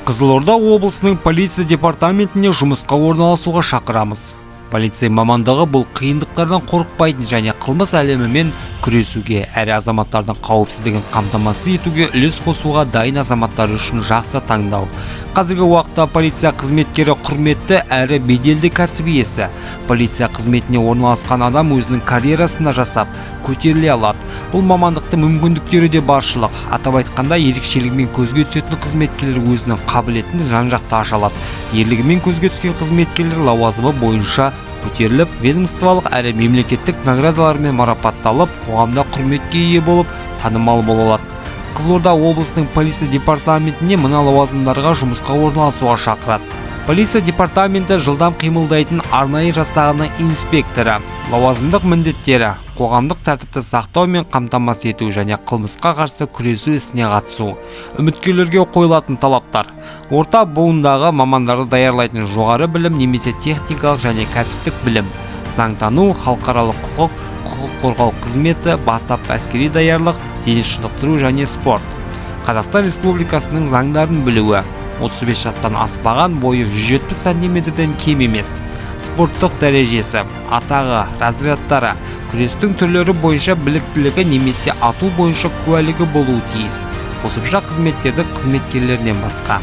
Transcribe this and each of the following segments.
Қызылорда облысының полиция департаментіне жұмысқа орналасуға шақырамыз. Полиция мамандығы бұл қиындықтардан қорықпайтын және қылмыс әлемімен күресуге, әрі азаматтардың қауіпсіздігін қамтамасыз етуге үлес қосуға дайын азаматтар үшін жақсы таңдау. Қазіргі уақытта полиция қызметкері құрметті әрі беделді кәсіп иесі. Полиция қызметіне орналасқан адам өзінің карьерасында жасап, көтеріле алады. Бұл мамандықты мүмкіндіктері де баршылық. Атап айтқанда, ерекшелігімен көзге түсетін қызметкерлер өзінің қабілетін жан-жақты аша алады. Ерлігімен көзге түскен қызметкерлер лауазымы бойынша көтеріліп, ведомстволық әрі мемлекеттік наградалармен марапатталып, қоғамда құрметке ие болып, танымал бола алады. Қызылорда облысының полиция департаментіне мына лауазымдарға жұмысқа орналасуға шақырады. Полиция департаменті жылдам қимылдайтын арнайы жасағының инспекторы. Лауазымдық міндеттері: қоғамдық тәртіпті сақтау мен қамтамасыз ету және қылмысқа қарсы күресу ісіне қатысу. Үміткерлерге қойылатын талаптар: орта буындағы мамандарды даярлайтын жоғары білім немесе техникалық және кәсіптік білім, заңтану, халықаралық құқық, құқық қорғау қызметі, бастапқы әскери даярлық, дене шынықтыру және спорт. Қазақстан Республикасының заңдарын білуі: 35 жастан аспаған, бойы 170 сантиметрден кем емес. Спорттық дәрежесі, атағы, разрядтары, күрестің түрлері бойынша біліктілігі немесе ату бойынша куәлігі болуы тиіс. Қосымша қызметтерді қызметкерлерінен басқа.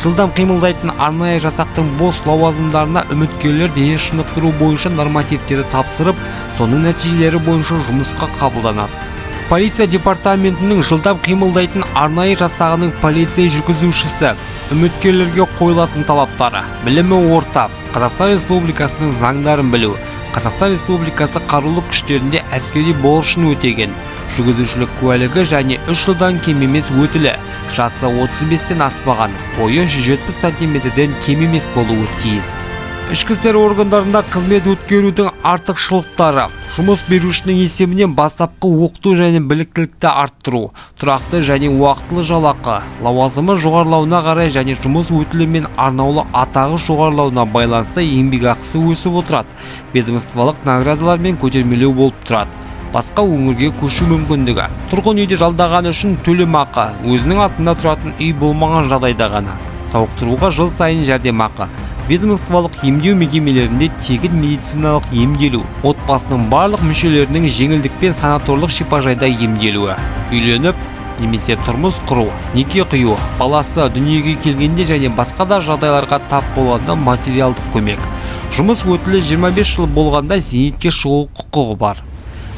Жылдам қимылдайтын арнайы жасақтың бос лауазымдарына үміткерлер дене шынықтыру бойынша нормативтерді тапсырып, соның нәтижелері бойынша жұмысқа қабылданады. Полиция департаментінің жылдам қимылдайтын арнайы жасағының полиция жүргізушісі. Үміткерлерге қойылатын талаптары: білімі орта, Қазақстан Республикасының заңдарын білу, Қазақстан Республикасы қарулы күштерінде әскери борышын өтеген, жүргізушілік куәлігі және 3 жылдан кем емес өтілі, жасы 35-тен аспаған, бойы 170 сантиметрден кем емес болуы тиіс. Ішкі істер органдарында қызмет өткерудің артықшылықтары: жұмыс берушінің есебінен бастапқы оқыту және біліктілікті арттыру, тұрақты және уақытылы жалақы, лауазымы жоғарылауына қарай және жұмыс өтілі мен арнаулы атағы жоғарылауына байланысты еңбекақысы өсіп отырады. Ведомстволық наградалар мен көтермелеу болып тұрады. Басқа өңірге көшу мүмкіндігі: тұрғын үйде жалдаған үшін төлемақы, өзінің атында тұратын үй болмаған жағдайда ғана. Сауықтыруға жыл сайын жәрдемақы. Ведомстволық емдеу мекемелерінде тегін медициналық емделу, отбасының барлық мүшелерінің жеңілдікпен санаторлық шипажайда емделуі, үйленіп немесе тұрмыс құру, неке қию, баласы дүниеге келгенде және басқа да жағдайларға тап болғанда материалдық көмек. Жұмыс өтілі 25 жыл болғанда зейнетке шығу құқығы бар.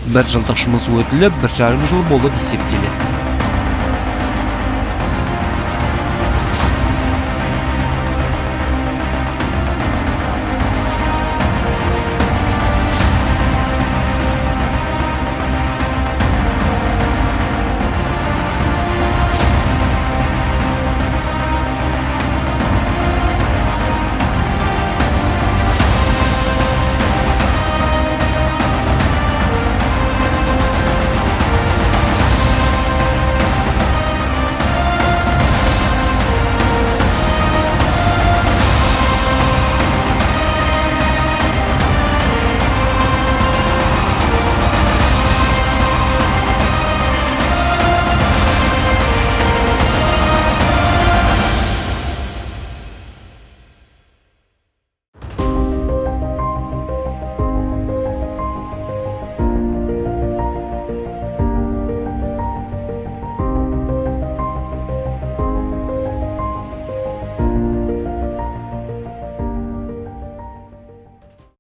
1 жылдық жұмыс өтілі 1,5 жыл болып есептеледі.